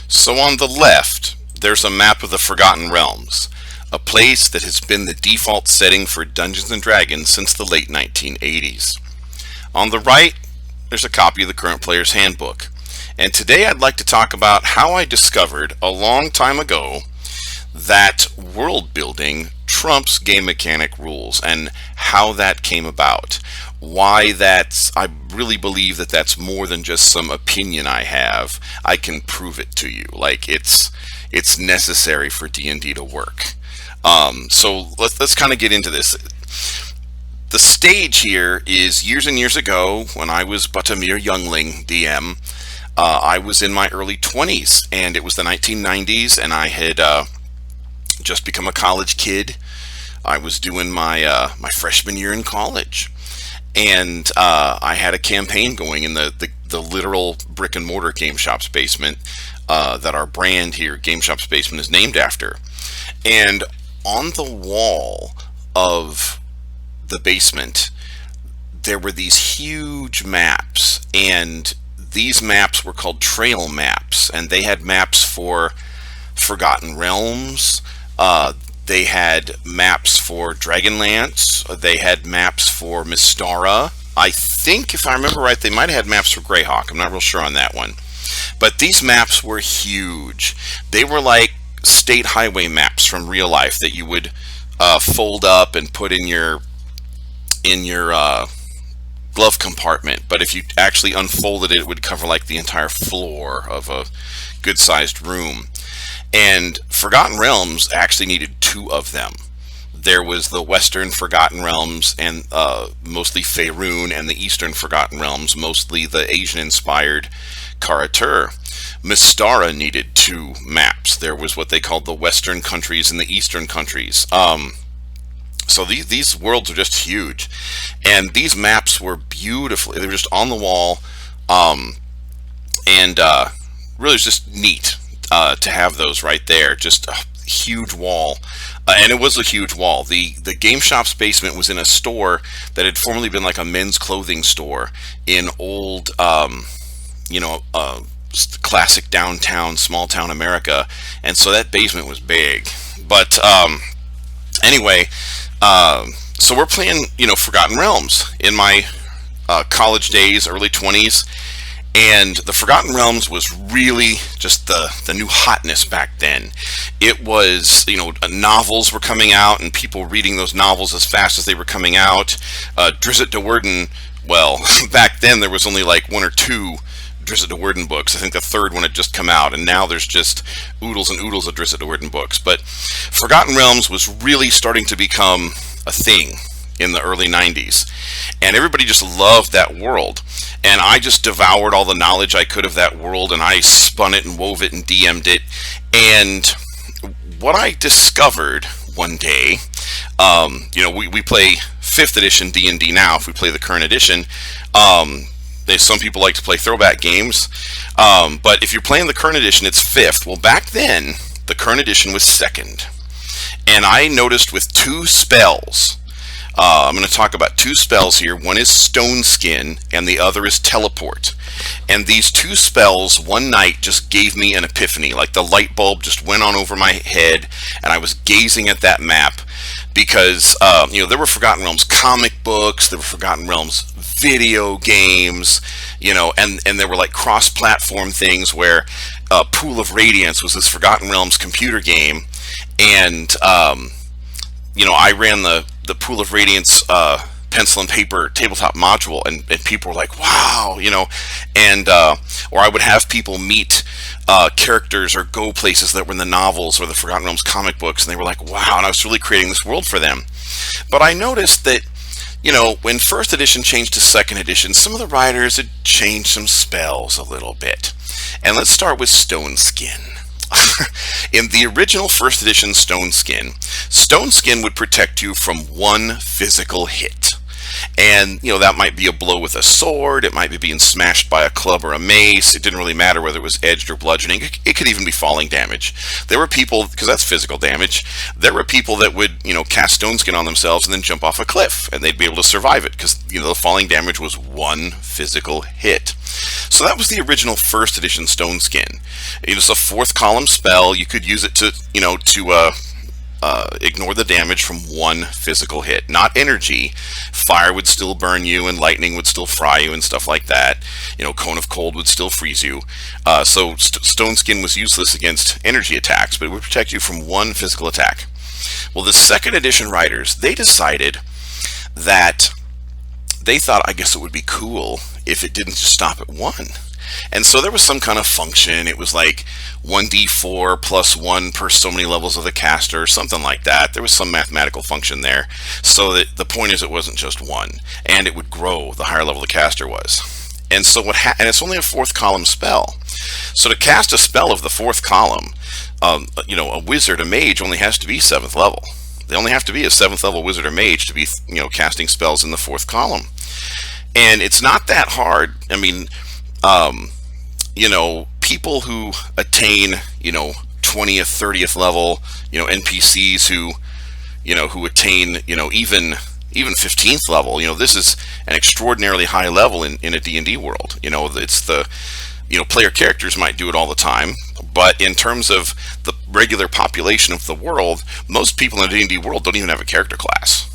So on the left, there's a map of the Forgotten Realms, a place that has been the default setting for Dungeons and Dragons since the late 1980s. On the right, there's a copy of the current player's handbook. And today I'd like to talk about how I discovered a long time ago that world building trumps game mechanic rules and how that came about. I really believe that that's more than just some opinion I have. I can prove it to you. Like it's necessary for D&D to work. So let's kind of get into this. The stage here is years and years ago when I was but a mere youngling DM. I was in my early 20s, and it was the 1990s, and I had just become a college kid. I was doing my freshman year in college, and I had a campaign going in the literal brick and mortar game shop's basement that our brand here, Game Shop's Basement, is named after. And on the wall of the basement, there were these huge maps, and these maps were called trail maps, and they had maps for Forgotten Realms. They had maps for Dragonlance. They had maps for Mystara. I think, if I remember right, they might have had maps for Greyhawk. I'm not real sure on that one. But these maps were huge. They were like state highway maps from real life that you would fold up and put in your glove compartment. But if you actually unfolded it, it would cover like the entire floor of a good-sized room. And Forgotten Realms actually needed two of them. There was the Western Forgotten Realms, and mostly Faerun, and the Eastern Forgotten Realms, mostly the Asian-inspired Kara-Tur. Mystara needed two maps. There was what they called the Western countries and the Eastern countries. So these worlds are just huge, and these maps were beautiful. They were just on the wall, and really, it was just neat to have those right there. Just a huge wall, and it was a huge wall. The game shop's basement was in a store that had formerly been like a men's clothing store in old, classic downtown, small town America, and so that basement was big. But anyway. So we're playing, Forgotten Realms in my college days, early 20s, and the Forgotten Realms was really just the new hotness back then. It was, novels were coming out, and people reading those novels as fast as they were coming out. Drizzt Do'Urden, well, back then there was only like one or two Drizzt Do'Urden books. I think the third one had just come out, and now there's just oodles and oodles of Drizzt Do'Urden books. But Forgotten Realms was really starting to become a thing in the early 90s, and everybody just loved that world. And I just devoured all the knowledge I could of that world, and I spun it and wove it and DM'd it. And what I discovered one day, we play 5th edition D&D now. If we play the current edition, some people like to play throwback games, but if you're playing the current edition, it's 5th. Well, back then, the current edition was 2nd. And I noticed with two spells, I'm going to talk about two spells here. One is Stone Skin, and the other is Teleport. And these two spells, one night, just gave me an epiphany. Like the light bulb just went on over my head, and I was gazing at that map. Because, there were Forgotten Realms comic books, there were Forgotten Realms video games, and there were like cross-platform things where Pool of Radiance was this Forgotten Realms computer game, and, I ran the Pool of Radiance pencil and paper tabletop module, and people were like, wow, and or I would have people meet characters or go places that were in the novels or the Forgotten Realms comic books, and they were like, wow, and I was really creating this world for them. But I noticed that, when 1st edition changed to 2nd edition, some of the writers had changed some spells a little bit. And let's start with Stone Skin. In the original 1st edition Stone Skin would protect you from one physical hit. And, that might be a blow with a sword, it might be being smashed by a club or a mace, it didn't really matter whether it was edged or bludgeoning, it could even be falling damage. There were people, because that's physical damage, there were people that would, cast Stone Skin on themselves and then jump off a cliff, and they'd be able to survive it, because, the falling damage was one physical hit. So that was the original first edition Stone Skin. It was a fourth column spell. You could use it to, ignore the damage from one physical hit, not energy. Fire would still burn you, and lightning would still fry you, and stuff like that. Cone of Cold would still freeze you. So Stone Skin was useless against energy attacks, but it would protect you from one physical attack. Well, the second edition writers, they decided that they thought, I guess it would be cool if it didn't just stop at one. And so there was some kind of function. It was like 1d4 plus 1 per so many levels of the caster, or something like that. There was some mathematical function there. So that the point is, it wasn't just one, and it would grow the higher level the caster was. And so and it's only a fourth column spell. So to cast a spell of the fourth column, a wizard, a mage, only has to be 7th level. They only have to be a 7th level wizard or mage to be, casting spells in the fourth column. And it's not that hard. I mean, people who attain, 20th, 30th level, NPCs who attain, even 15th level, this is an extraordinarily high level in a D&D world. It's the, player characters might do it all the time, but in terms of the regular population of the world, most people in the D&D world don't even have a character class.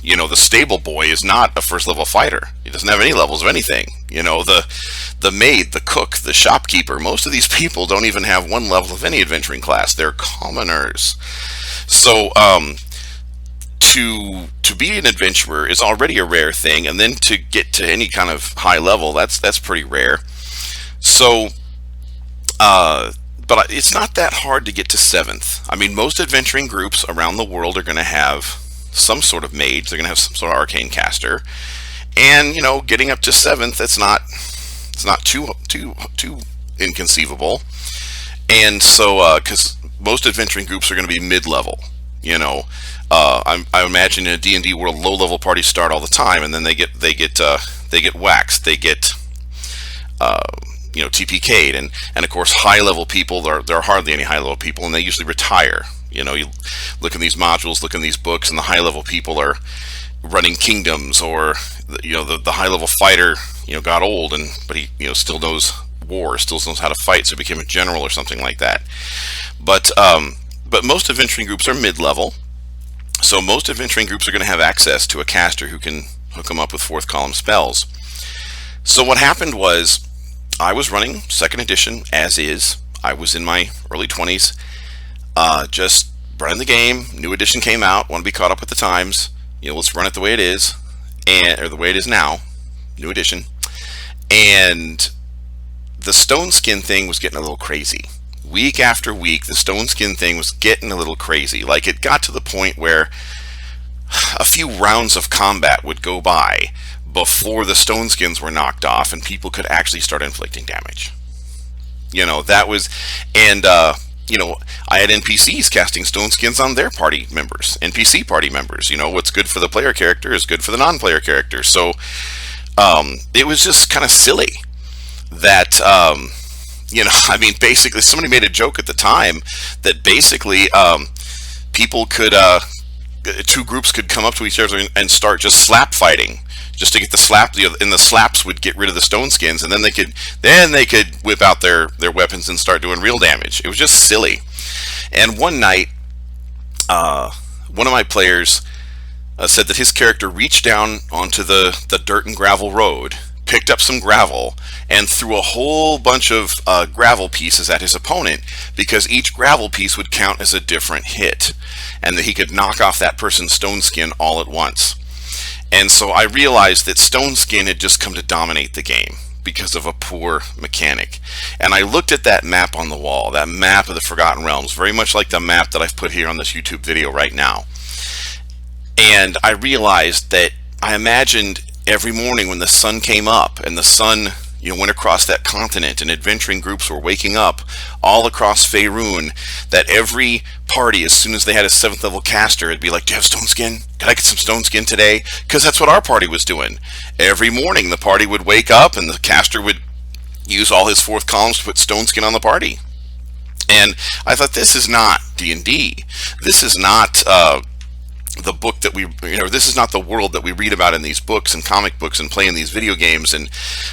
The stable boy is not a first level fighter. He doesn't have any levels of anything. The maid, the cook, the shopkeeper, most of these people don't even have one level of any adventuring class. They're commoners. So to be an adventurer is already a rare thing, and then to get to any kind of high level, that's pretty rare. So but it's not that hard to get to 7th. I mean, most adventuring groups around the world are going to have some sort of mage. They're going to have some sort of arcane caster, and getting up to 7th, it's not too inconceivable. And so because most adventuring groups are going to be mid-level. I imagine in a D&D world, low-level parties start all the time, and then they get waxed. They get TPK'd, and of course high-level people, there are hardly any high-level people, and they usually retire. You look in these modules, look in these books, and the high-level people are running kingdoms, or the high-level fighter got old, but he still knows war, still knows how to fight, so became a general or something like that. But most adventuring groups are mid-level, so most adventuring groups are going to have access to a caster who can hook them up with fourth column spells. So what happened was, I was running 2nd edition as is. I was in my early 20s, just running the game. New edition came out, want to be caught up with the times. Let's run it the way it is, or the way it is now. New edition. And the Stone Skin thing was getting a little crazy. Week after week, the Stone Skin thing was getting a little crazy. Like, it got to the point where a few rounds of combat would go by before the Stone Skins were knocked off and people could actually start inflicting damage. That was, and I had NPCs casting Stone Skins on their party members, NPC party members. What's good for the player character is good for the non-player character. So it was just kind of silly that, I mean, basically somebody made a joke at the time that basically people could, two groups could come up to each other and start just slap fighting, just to get the slap, and the slaps would get rid of the Stone Skins, and then they could whip out their weapons and start doing real damage. It was just silly. And one night, one of my players said that his character reached down onto the dirt and gravel road, picked up some gravel, and threw a whole bunch of gravel pieces at his opponent, because each gravel piece would count as a different hit, and that he could knock off that person's Stone Skin all at once. And so I realized that Stone Skin had just come to dominate the game because of a poor mechanic. And I looked at that map on the wall, that map of the Forgotten Realms, very much like the map that I've put here on this YouTube video right now. And I realized that I imagined every morning when the sun came up and the sun went across that continent, and adventuring groups were waking up all across Faerun, that every party, as soon as they had a 7th level caster, it'd be like, do you have Stone Skin? Can I get some Stone Skin today? Because that's what our party was doing. Every morning the party would wake up and the caster would use all his 4th columns to put Stone Skin on the party. And I thought, this is not D&D. This is not the book that this is not the world that we read about in these books and comic books and play in these video games, and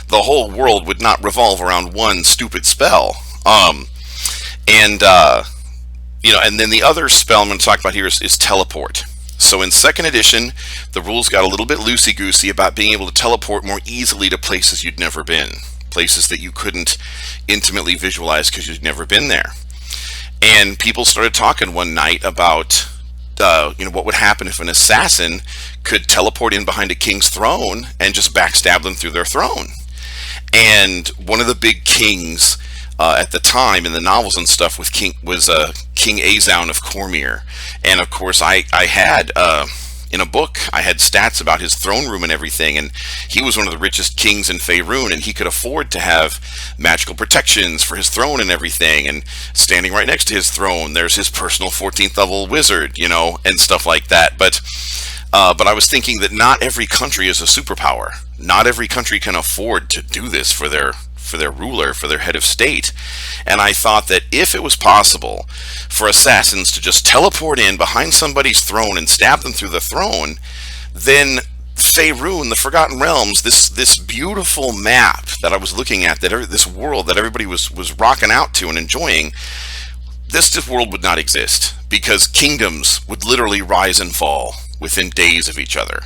the whole world would not revolve around one stupid spell. And and then the other spell I'm going to talk about here is teleport. So in second edition, the rules got a little bit loosey-goosey about being able to teleport more easily to places you'd never been, places that you couldn't intimately visualize because you'd never been there. And people started talking one night about what would happen if an assassin could teleport in behind a king's throne and just backstab them through their throne. And one of the big kings at the time in the novels and stuff was King Azone of Cormier. And of course I had in a book I had stats about his throne room and everything, and he was one of the richest kings in Faerun, and he could afford to have magical protections for his throne and everything. And standing right next to his throne there's his personal 14th level wizard, and stuff like that. But I was thinking that not every country is a superpower. Not every country can afford to do this for their ruler, for their head of state. And I thought that if it was possible for assassins to just teleport in behind somebody's throne and stab them through the throne, then Faerun, the Forgotten Realms, this beautiful map that I was looking at, this world that everybody was rocking out to and enjoying, this world would not exist, because kingdoms would literally rise and fall within days of each other.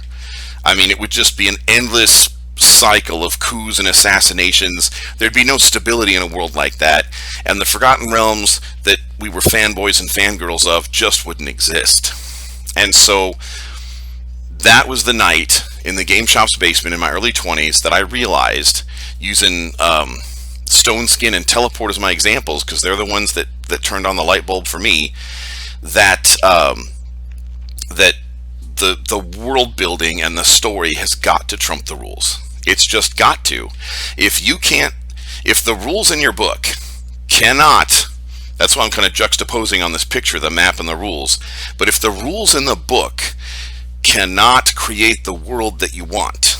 I mean, it would just be an endless cycle of coups and assassinations. There'd be no stability in a world like that, and the Forgotten Realms that we were fanboys and fangirls of just wouldn't exist. And so that was the night in the game shop's basement in my early 20s that I realized, using Stone Skin and Teleport as my examples, because they're the ones that turned on the light bulb for me, that the world building and the story has got to trump the rules. It's just got to. If the rules in your book cannot, that's why I'm kind of juxtaposing on this picture, the map and the rules, but if the rules in the book cannot create the world that you want,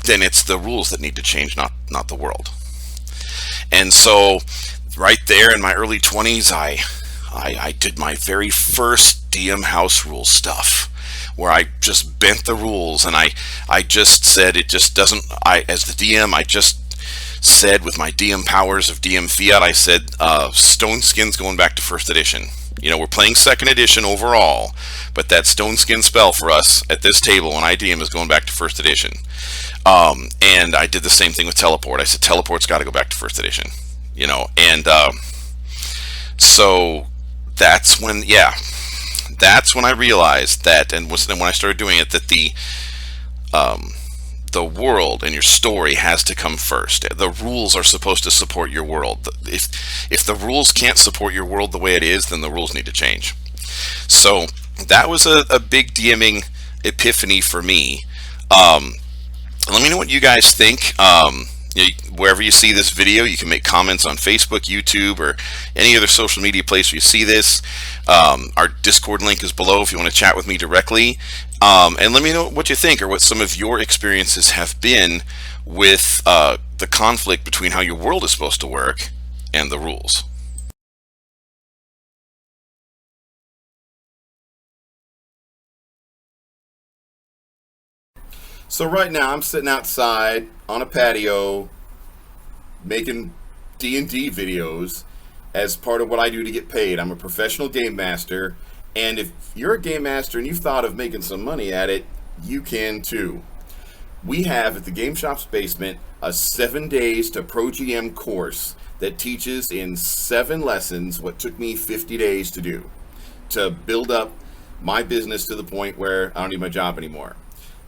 then it's the rules that need to change, not the world. And so right there in my early 20s, I did my very first DM house rule stuff, where I just bent the rules, and I just said it just doesn't, as the DM, I just said with my DM powers of DM Fiat, I said Stone Skin's going back to first edition. We're playing second edition overall, but that Stone Skin spell for us at this table when I DM is going back to first edition. And I did the same thing with Teleport. I said Teleport's got to go back to first edition. And so that's when I realized that, and when I started doing it, that the world and your story has to come first. The rules are supposed to support your world. If the rules can't support your world the way it is, then the rules need to change. So that was a big DMing epiphany for me. Let me know what you guys think. Wherever you see this video, you can make comments on Facebook, YouTube, or any other social media place where you see this. Our Discord link is below if you want to chat with me directly. And let me know what you think, or what some of your experiences have been with the conflict between how your world is supposed to work and the rules. So right now I'm sitting outside on a patio making D&D videos as part of what I do to get paid. I'm a professional game master, and if you're a game master and you've thought of making some money at it, you can too. We have at the Game Shop's basement a 7 days to Pro GM course that teaches in 7 lessons what took me 50 days to do, to build up my business to the point where I don't need my job anymore.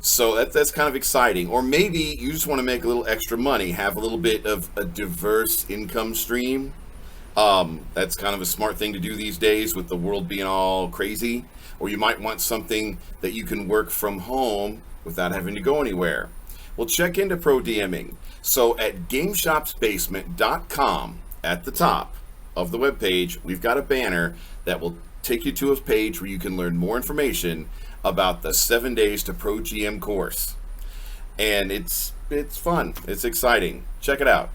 So that's kind of exciting. Or maybe you just want to make a little extra money, have a little bit of a diverse income stream. That's kind of a smart thing to do these days with the world being all crazy. Or you might want something that you can work from home without having to go anywhere. Well, check into Pro DMing. So at GameShopsBasement.com, at the top of the webpage, we've got a banner that will take you to a page where you can learn more information about the 7 days to Pro GM course. And it's fun. It's exciting. Check it out.